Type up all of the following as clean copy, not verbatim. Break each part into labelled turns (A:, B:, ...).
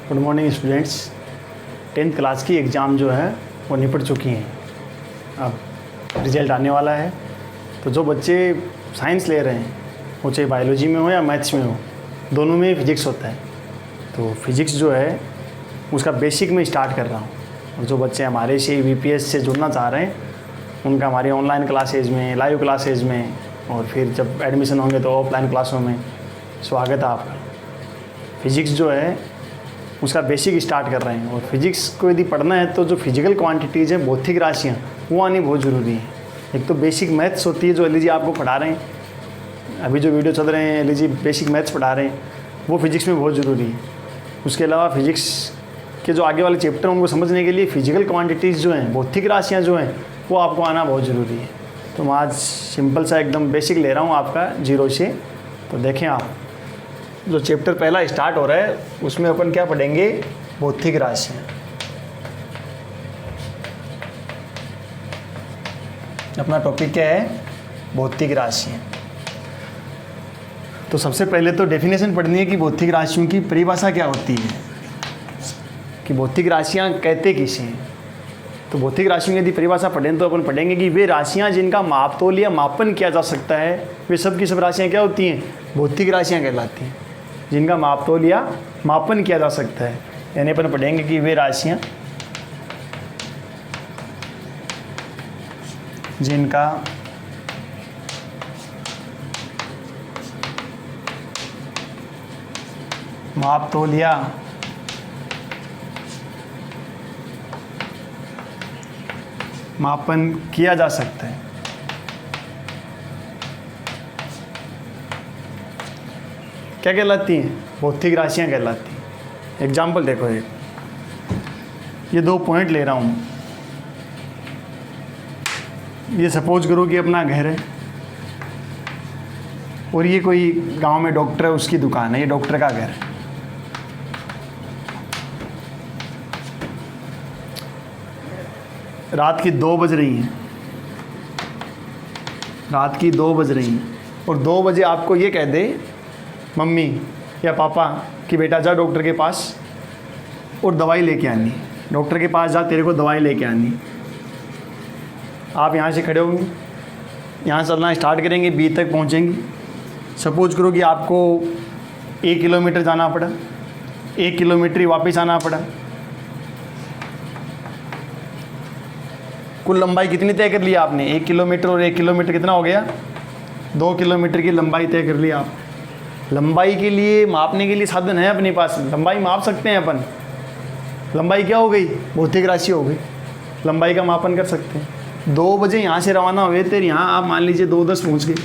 A: Good morning students. 10th class की exam जो है वो निपट चुकी हैं। अब रिज़ल्ट आने वाला है, तो जो बच्चे साइंस ले रहे हैं वो चाहे बायोलॉजी में हो या मैथ्स में हो, दोनों में फिजिक्स होता है। तो फिजिक्स जो है उसका बेसिक में स्टार्ट कर रहा हूँ, और जो बच्चे हमारे से VPS से जुड़ना चाह रहे हैं उनका हमारी ऑनलाइन क्लासेज में, लाइव क्लासेज में, और फिर जब एडमिशन होंगे तो ऑफलाइन क्लासों में स्वागत है आपका। फिजिक्स जो है उसका बेसिक स्टार्ट कर रहे हैं, और फिजिक्स को यदि पढ़ना है तो जो फिजिकल क्वांटिटीज़ हैं, भौतिक राशियाँ, वो आनी बहुत ज़रूरी है। एक तो बेसिक मैथ्स होती है जो एलजी आपको पढ़ा रहे हैं, अभी जो वीडियो चल रहे हैं एलजी बेसिक मैथ्स पढ़ा रहे हैं, वो फिजिक्स में बहुत ज़रूरी है। उसके अलावा फिजिक्स के जो आगे वाले चैप्टर हैं उनको समझने के लिए फिजिकल क्वांटिटीज़ जो हैं, भौतिक राशियाँ जो हैं, वो आपको आना बहुत ज़रूरी है। तो मैं आज सिंपल सा एकदम बेसिक ले रहा हूँ आपका 0 से। तो देखें आप, जो चैप्टर पहला स्टार्ट हो रहा है उसमें अपन क्या पढ़ेंगे, भौतिक राशियाँ। अपना टॉपिक क्या है, भौतिक राशियाँ। तो सबसे पहले तो डेफिनेशन पढ़नी है कि भौतिक राशियों की परिभाषा क्या होती है, कि भौतिक राशियाँ कहते किसे हैं। तो भौतिक राशियों की यदि परिभाषा पढ़ें तो अपन पढ़ेंगे कि वे राशियाँ जिनका मापतोल या मापन किया जा सकता है, वे सब की सब राशियाँ क्या होती हैं, भौतिक राशियाँ कहलाती हैं। जिनका मापतोल या मापन किया जा सकता है, यानी अपन पढ़ेंगे कि वे राशियाँ जिनका मापतोल या मापन किया जा सकता है। क्या कहलाती हैं, भौतिक राशियाँ कहलाती हैं। एग्जाम्पल देखो, ये 2 पॉइंट ले रहा हूँ। ये सपोज करो कि अपना घर है, और ये कोई गांव में डॉक्टर है, उसकी दुकान है, ये डॉक्टर का घर है। रात की 2 बज रही हैं, रात की 2 बज रही हैं, और 2 बजे आपको ये कह दे मम्मी या पापा कि बेटा जा डॉक्टर के पास और दवाई लेके आनी, डॉक्टर के पास जा, तेरे को दवाई लेके आनी। आप यहाँ से खड़े होंगे, यहाँ चलना स्टार्ट करेंगे, B तक पहुँचेंगे। सपोज करो कि आपको 1 किलोमीटर जाना पड़ा, 1 किलोमीटर ही वापस आना पड़ा। कुल लंबाई कितनी तय कर ली आपने, 1 किलोमीटर, और 1 किलोमीटर कितना हो गया, 2 किलोमीटर की लंबाई तय कर ली आप। लंबाई के लिए मापने के लिए साधन है अपने पास, लंबाई माप सकते हैं अपन। लंबाई क्या हो गई, भौतिक राशि हो गई, लंबाई का मापन कर सकते हैं। 2 बजे यहाँ से रवाना हुए थे, यहाँ आप मान लीजिए 2:10 पहुँच गए।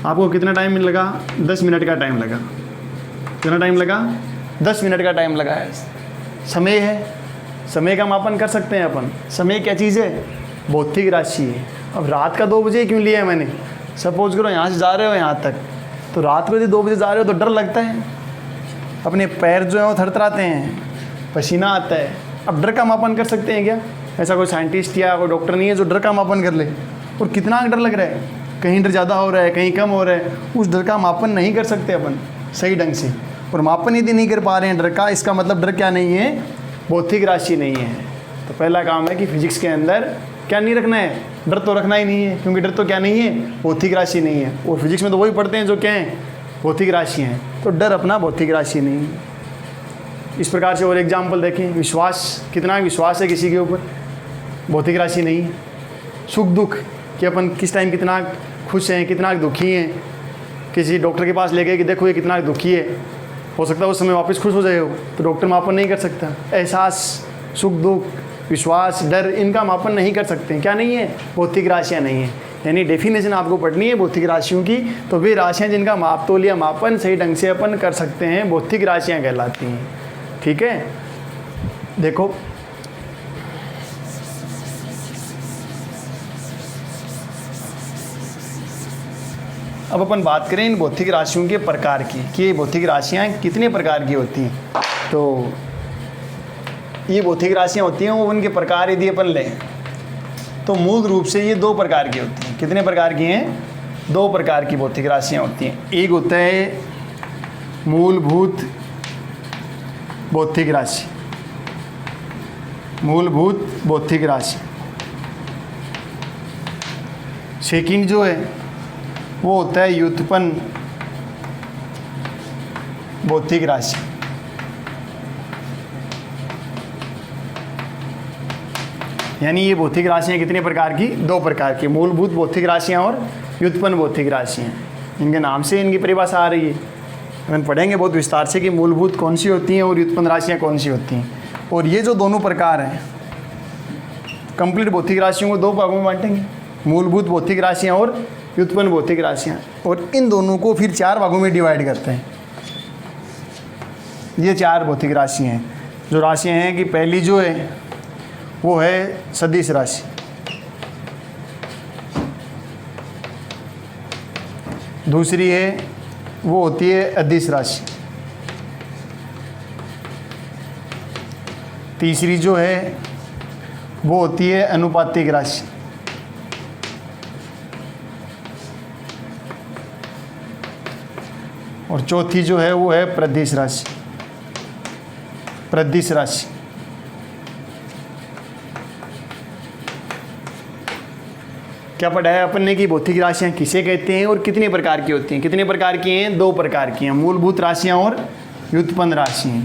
A: आपको कितना टाइम लगा, 10 मिनट का टाइम लगा। कितना टाइम लगा, 10 मिनट का टाइम लगा है। समय है, समय का मापन कर सकते हैं अपन। समय क्या चीज़ है, भौतिक राशि है। अब रात का 2 बजे क्यों लिया है मैंने, सपोज करो यहाँ से जा रहे हो यहाँ तक, तो रात को यदि 2 बजे जा रहे हो तो डर लगता है, अपने पैर जो है वो थरथराते हैं, पसीना आता है। अब डर का मापन कर सकते हैं क्या, ऐसा कोई साइंटिस्ट या कोई डॉक्टर नहीं है जो डर का मापन कर ले। और कितना डर लग रहा है, कहीं डर ज़्यादा हो रहा है, कहीं कम हो रहा है, उस डर का मापन नहीं कर सकते अपन सही ढंग से। और मापन यदि नहीं कर पा रहे हैं डर का, इसका मतलब डर क्या नहीं है, भौतिक राशि नहीं है। तो पहला काम है कि फिजिक्स के अंदर क्या नहीं रखना है, डर तो रखना ही नहीं है, क्योंकि डर तो क्या नहीं है, भौतिक राशि नहीं है। और फिजिक्स में तो वही पढ़ते हैं जो क्या है, भौतिक राशि हैं। तो डर अपना भौतिक राशि नहीं है। इस प्रकार से और एग्जाम्पल देखें, विश्वास, कितना विश्वास है किसी के ऊपर, भौतिक राशि नहीं है। सुख दुख, कि अपन किस टाइम कितना खुश हैं, कितना दुखी हैं। किसी डॉक्टर के पास ले गए कि देखो ये कितना दुखी है, हो सकता है उस समय वापस खुश हो जाए हो, तो डॉक्टर मापन नहीं कर सकता। एहसास, सुख दुख, विश्वास, डर, इनका मापन नहीं कर सकते। क्या नहीं है, भौतिक राशियाँ नहीं है। यानी डेफिनेशन आपको पढ़नी है भौतिक राशियों की। तो वे राशियाँ जिनका मापतोल या मापन सही ढंग से अपन कर सकते हैं, भौतिक राशियाँ कहलाती हैं। ठीक है, देखो अब अपन बात करें इन भौतिक राशियों के प्रकार की, कि ये भौतिक राशियाँ कितने प्रकार की होती हैं। तो ये भौतिक राशियाँ होती हैं, वो उनके प्रकार यदि अपन लें तो मूल रूप से ये 2 प्रकार की होती हैं। कितने प्रकार की हैं, 2 प्रकार की भौतिक राशियाँ होती हैं। एक होता है मूलभूत भौतिक राशि, मूलभूत भौतिक राशि। सेकंड जो है वो होता है व्युत्पन्न भौतिक राशि। यानी ये भौतिक राशियाँ कितने प्रकार की? 2 प्रकार की, मूलभूत भौतिक राशियाँ और व्युत्पन्न भौतिक राशियाँ। इनके नाम से इनकी परिभाषा आ रही है। हम पढ़ेंगे बहुत विस्तार से कि मूलभूत कौन सी होती हैं और व्युत्पन्न राशियाँ कौन सी होती हैं। और ये जो दोनों प्रकार हैं, कंप्लीट भौतिक राशियों को 2 भागों में बांटेंगे, मूलभूत भौतिक राशियाँ और व्युत्पन्न भौतिक राशियाँ। और इन दोनों को फिर 4 भागों में डिवाइड करते हैं। ये 4 भौतिक राशियाँ हैं। जो राशियाँ हैं कि पहली जो है वो है सदिश राशि, दूसरी है वो होती है अदिश राशि, तीसरी जो है वो होती है अनुपातिक राशि, और चौथी जो है वो है प्रदिश राशि। प्रदिश राशि क्या पढ़ा है अपन ने कि भौतिक राशियाँ किसे कहते हैं और कितने प्रकार की होती हैं? कितने प्रकार की हैं? 2 प्रकार की हैं, मूलभूत राशियाँ और व्युत्पन्न राशियाँ।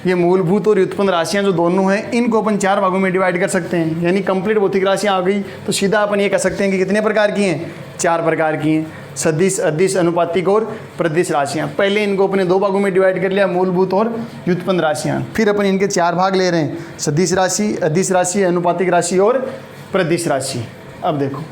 A: ये मूलभूत और व्युत्पन्न राशियाँ जो दोनों हैं, इनको अपन 4 भागों में डिवाइड कर सकते हैं। यानी कंप्लीट भौतिक राशियाँ आ गई तो सीधा अपन ये कह सकते हैं कि कितने प्रकार की हैं? 4 प्रकार की हैं, सदिश, अदिश, अनुपातिक और प्रदिश राशियाँ। पहले इनको अपने 2 भागों में डिवाइड कर लिया, मूलभूत और व्युत्पन्न राशियाँ। फिर अपन इनके 4 भाग ले रहे हैं, सदिश राशि, अदिश राशि, अनुपातिक राशि और प्रदिश राशि। अब देखो,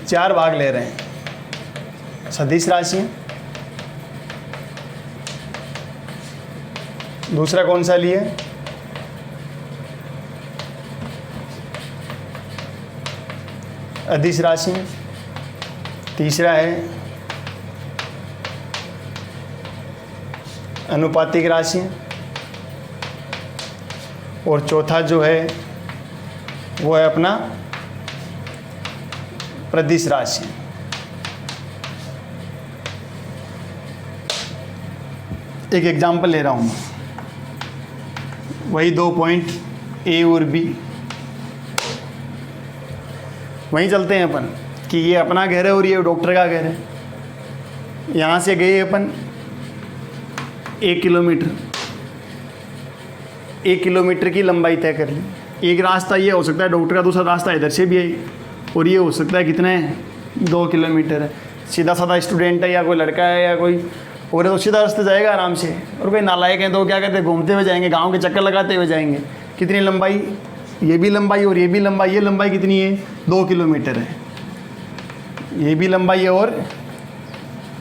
A: चार भाग ले रहे हैं, सदिश राशि, दूसरा कौन सा लिए? अदिश राशि, तीसरा है अनुपातिक राशि, और चौथा जो है वो है अपना प्रदिश राशि। एक एग्जाम्पल ले रहा हूँ, वही 2 पॉइंट ए और बी, वहीं चलते हैं अपन कि ये अपना घर है और ये डॉक्टर का घर है। यहाँ से गए अपन 1 किलोमीटर, 1 किलोमीटर की लंबाई तय कर ली। एक रास्ता ये हो सकता है डॉक्टर का, दूसरा रास्ता इधर से भी है, और ये हो सकता है कितना है? 2 किलोमीटर है। सीधा साधा स्टूडेंट है या कोई लड़का है या कोई और है तो सीधा रास्ते जाएगा आराम से, और कोई नालायक है तो क्या कहते हैं, घूमते हुए जाएंगे, गांव के चक्कर लगाते हुए जाएंगे। कितनी लंबाई? ये भी लंबाई और ये भी लंबाई। ये लंबाई कितनी है? 2 किलोमीटर है। ये भी लंबाई है और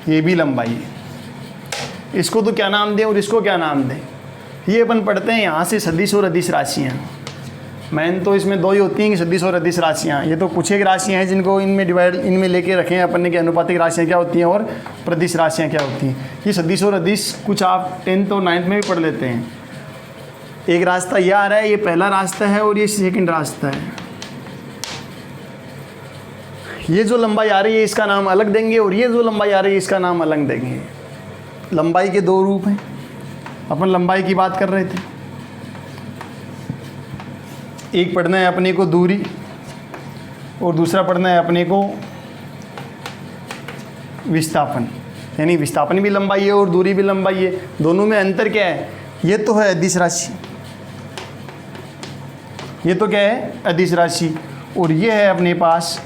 A: ये भी लंबाई है। इसको तो क्या नाम दें और इसको क्या नाम दें? ये अपन पढ़ते हैं यहाँ से सदिश और अदिश राशियाँ। मेन तो इसमें 2 ही होती हैं कि सदिश और अदिश राशियाँ। ये तो कुछ एक राशियाँ हैं जिनको इनमें डिवाइड, इनमें लेके रखे हैं अपन ने कि अनुपातिक राशियाँ क्या होती हैं और प्रदिश राशियाँ क्या होती हैं। ये सदिश और अदिश कुछ आप 10th और 9th में भी पढ़ लेते हैं। एक रास्ता यह आ रहा है, ये पहला रास्ता है और ये सेकंड रास्ता है। ये जो लंबाई आ रही है इसका नाम अलग देंगे और ये जो लंबाई आ रही है इसका नाम अलग देंगे। लंबाई के 2 रूप हैं, अपन लंबाई की बात कर रहे थे। एक पढ़ना है अपने को दूरी और दूसरा पढ़ना है अपने को विस्थापन। यानी विस्थापन भी लंबाई है और दूरी भी लंबाई है। दोनों में अंतर क्या है? ये तो है अदिश राशि, ये तो क्या है? अदिश राशि, और ये है अपने पास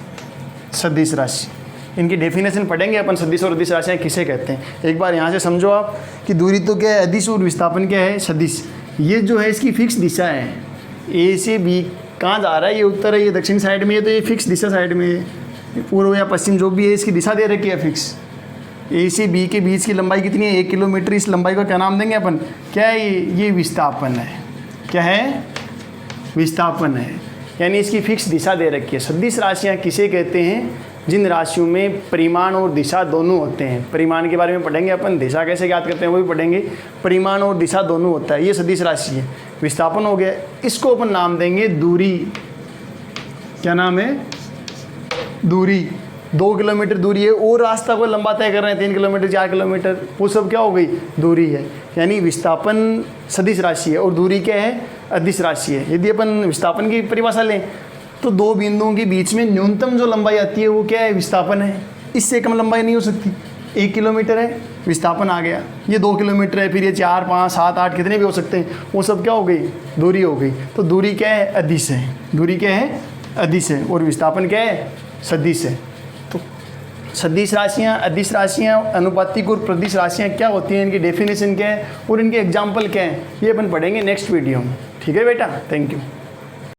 A: सदिश राशि। इनकी डेफिनेशन पढ़ेंगे अपन, सदिश और अदिश राशियाँ किसे कहते हैं। एक बार यहाँ से समझो आप कि दूरी तो क्या है? अदिश, और विस्थापन क्या है? सदिश। ये जो है इसकी फिक्स दिशा है, ए से बी कहाँ जा रहा है, ये उत्तर है, ये दक्षिण साइड में है, तो ये फिक्स दिशा साइड में है। पूर्व या पश्चिम जो भी है इसकी दिशा दे रखी है फिक्स। ए से बी के बीच की लंबाई कितनी है? 1 किलोमीटर। इस लंबाई का क्या नाम देंगे अपन? क्या है ये विस्थापन है। क्या है? विस्थापन है। यानी इसकी फिक्स दिशा दे रखी है। सदिश राशियाँ किसे कहते हैं? जिन राशियों में परिमाण और दिशा दोनों होते हैं। परिमाण के बारे में पढ़ेंगे अपन, दिशा कैसे ज्ञात करते हैं वो भी पढ़ेंगे। परिमाण और दिशा दोनों होता है, ये सदिश राशि है। विस्थापन हो गया, इसको अपन नाम देंगे दूरी। क्या नाम है? दूरी। 2 किलोमीटर दूरी है और रास्ता को लंबा तय कर रहे हैं, 3 किलोमीटर 4 किलोमीटर, वो सब क्या हो गई? दूरी है। यानी विस्थापन सदिश राशि है और दूरी क्या है? अदिश राशि है। यदि अपन विस्थापन की परिभाषा लें तो दो बिंदुओं के बीच में न्यूनतम जो लंबाई आती है वो क्या है? विस्थापन है। इससे कम लंबाई नहीं हो सकती। 1 किलोमीटर है, विस्थापन आ गया, ये 2 किलोमीटर है, फिर ये 4 5 7 8 कितने भी हो सकते हैं, वो सब क्या हो गई? दूरी हो गई। तो दूरी क्या है? अदिश है। दूरी क्या है? अदिश है। और विस्थापन क्या है? सदिश है। तो सदिश राशियाँ, अदिश राशियाँ, अनुपातिक और प्रदिश राशियाँ क्या होती हैं, इनकी डेफिनेशन क्या है और इनके एग्जाम्पल क्या हैं, ये अपन पढ़ेंगे नेक्स्ट वीडियो में। ठीक है बेटा, थैंक यू।